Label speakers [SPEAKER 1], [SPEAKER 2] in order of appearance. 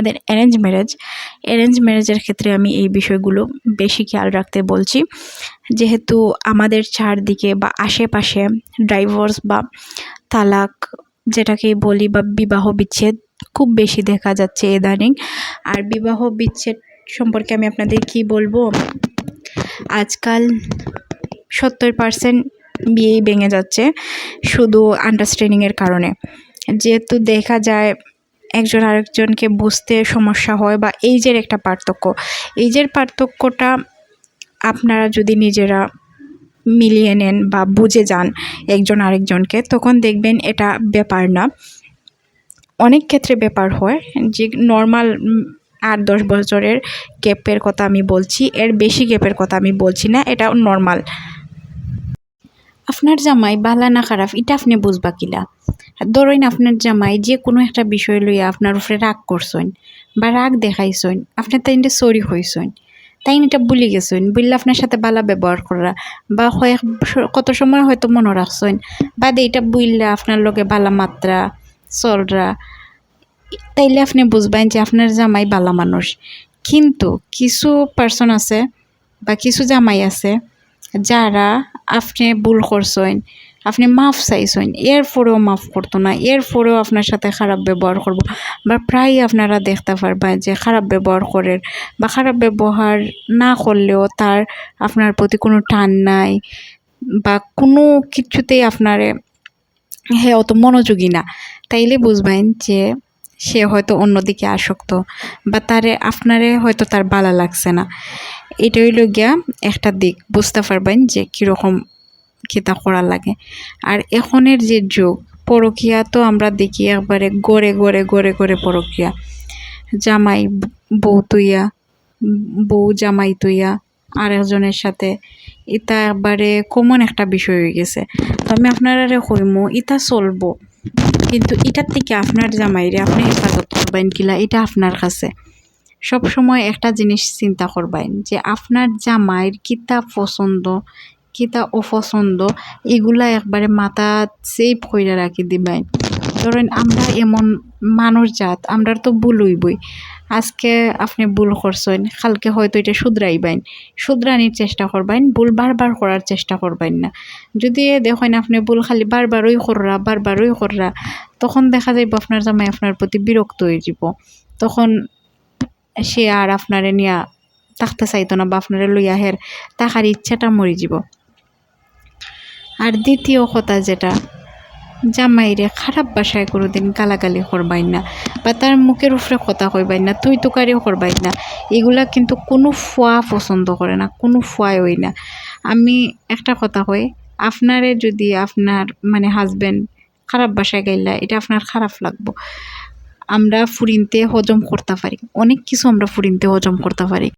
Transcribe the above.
[SPEAKER 1] আমাদের অ্যারেঞ্জ ম্যারেজের ক্ষেত্রে আমি এই বিষয়গুলো বেশি খেয়াল রাখতে বলছি, যেহেতু আমাদের চারদিকে বা আশেপাশে ডাইভোর্স বা তালাক যেটাকে বলি বা বিবাহ বিচ্ছেদ খুব বেশি দেখা যাচ্ছে ইদানিং। আর বিবাহ বিচ্ছেদ সম্পর্কে আমি আপনাদের কি বলবো, আজকাল 70% বিয়েই ভেঙে যাচ্ছে শুধু আন্ডারস্ট্যান্ডিংয়ের কারণে। যেহেতু দেখা যায় একজন আরেকজনকে বুঝতে সমস্যা হয় বা এইজের একটা পার্থক্যটা আপনারা যদি নিজেরা মিলিয়ে নেন বা বুঝে যান একজন আরেকজনকে, তখন দেখবেন এটা ব্যাপার না। অনেক ক্ষেত্রে ব্যাপার হয় যে নর্মাল 8-10 বছরের গ্যাপের কথা আমি বলছি, এর বেশি গ্যাপের কথা আমি বলছি না, এটা নর্মাল। আপনার জামাই বালা না খারাপ এটা আপনি বুঝবা কিলা? ধরেন আপনার জামাই যে কোনো একটা বিষয় লইয়া আপনার উপরে রাগ করছেন বা রাগ দেখাইছেন, আপনি তাই সরি হইছেন, তাই এটা ভুলে গেছেন, বললে আপনার সাথে বালা ব্যবহার করা বা কত সময় হয়তো মনে রাখছেন বা এইটা বললে আপনার লগে বালা মাত্রা চলরা, তাইলে আপনি বুঝবেন যে আপনার জামাই বালা মানুষ। কিন্তু কিছু পার্সন আছে বা কিছু জামাই আছে যারা আপনি ভুল করছেন, আপনি মাফ চাইছেন, এরপরেও মাফ করতো না, এরপরেও আপনার সাথে খারাপ ব্যবহার করব। বা প্রায় আপনারা দেখতে পারবেন যে খারাপ ব্যবহার করেন বা খারাপ ব্যবহার না করলেও তার আপনার প্রতি কোনো টান নাই বা কোনো কিছুতেই আপনারে অত মনোযোগী না, তাইলে বুঝবেন যে সে হয়তো অন্যদিকে আসক্ত বা আপনারে হয়তো তার ভালো লাগছে না। এটা হইল গিয়া একটা দিক, বুঝতে পারবেন যে কীরকম কিতা করা লাগে। আর এখনের যে যুগ, পরকীয়া তো আমরা দেখি একবারে গড়ে গড়ে গড়ে গড়ে পরকীয়া, জামাই বউ জামাই তুইয়া আরেকজনের সাথে, এটা একবারে কমন একটা বিষয় হয়ে গেছে। তো আমি আপনারা কইমু এটা চলবো, কিন্তু এটার থেকে আপনার জামাইরে আপনি হেফাজত করবেন কিলা, এটা আপনার কাছে। সব সময় একটা জিনিস চিন্তা করবেন যে আপনার জামাইয়ের কিতা পছন্দ কিতা অপছন্দ, এগুলা একবারে মাথা সেভ করে রাখি দিবেন। ধরেন আমরা এমন মানুষ জাত, আমরা তো ভুল হইবই। আজকে আপনি ভুল করছেন, কালকে হয়তো এটা শুধরানির চেষ্টা করবেন, ভুল বারবার করার চেষ্টা করবেন না। যদি দেখেন আপনি ভুল খালি বারবারই কররা, তখন দেখা যাইব আপনার জামাই আপনার প্রতি বিরক্ত হয়ে যাব, তখন সে আর আপনারে নিয়া থাকতে চাইতো না বা আপনারে লইয়া তাহার ইচ্ছাটা মরে যাব। আর দ্বিতীয় কথা যেটা, জামাইরে খারাপ ভাষায় কোনোদিন গালাগালি করবাই না বা তার মুখের উপরে কথা কইবাই না, তুই তোকারিও করবাই না। এগুলা কিন্তু কোনো ফুয়া পছন্দ করে না, কোনো ফুয়াই হই না। আমি একটা কথা কই, আপনারে যদি আপনার হাজবেন্ড খারাপ ভাষায় গাইলা, এটা আপনার খারাপ লাগবো। আমরা ফুরিনতে হজম করতে পারি, অনেক কিছু আমরা ফুরিনতে হজম করতে পারি,